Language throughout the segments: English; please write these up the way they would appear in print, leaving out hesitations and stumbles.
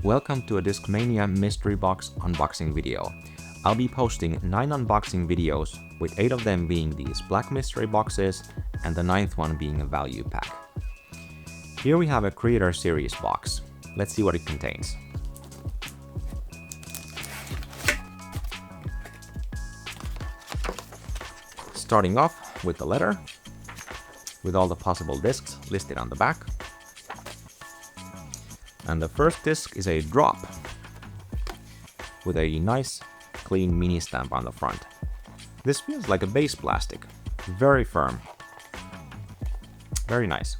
Welcome to a Discmania mystery box unboxing video. I'll be posting 9 unboxing videos, with 8 of them being these black mystery boxes and the 9th one being a value pack. Here we have a Creator Series box. Let's see what it contains. Starting off with the letter, with all the possible discs listed on the back. And the first disc is a drop with a nice clean mini stamp on the front. This feels like a base plastic, very firm, very nice.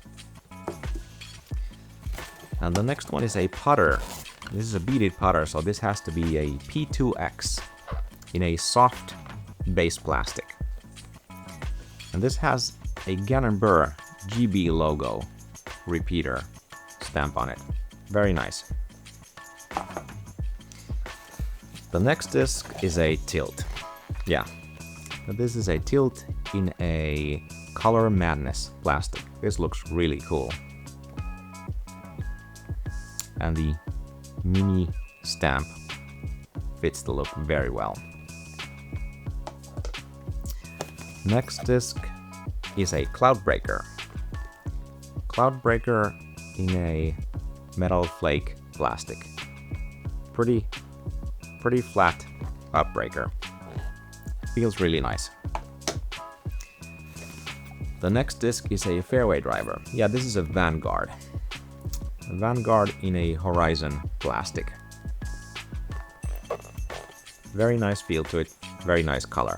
And the next one is a putter. This is a beaded putter, so this has to be a P2X in a soft base plastic. And this has a Gannon Burr GB logo repeater stamp on it. Very nice. The next disc is a tilt. Yeah, this is a tilt in a Color Madness plastic. This looks really cool. And the mini stamp fits the look very well. Next disc is a Cloudbreaker. Cloudbreaker in a metal flake plastic. Pretty flat upbreaker. Feels really nice. The next disc is a fairway driver. Yeah, this is a Vanguard. A Vanguard in a Horizon plastic. Very nice feel to it, very nice color.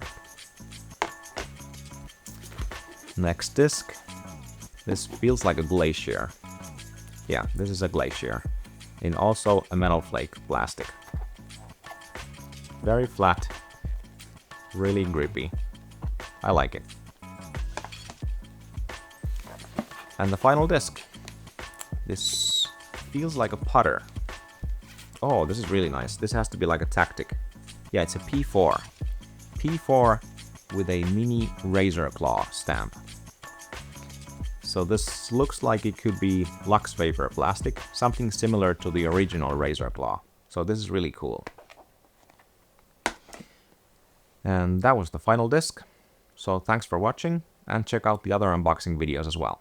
Next disc. This feels like a Glacier. Yeah, this is a Glacier in also a metal flake plastic. Very flat, really grippy. I like it. And the final disc. This feels like a putter. Oh, this is really nice. This has to be like a Tactic. Yeah, it's a P4. P4 with a mini razor claw stamp. So this looks like it could be Lux Vapor plastic, something similar to the original razor claw. So this is really cool. And that was the final disc. So thanks for watching, and check out the other unboxing videos as well.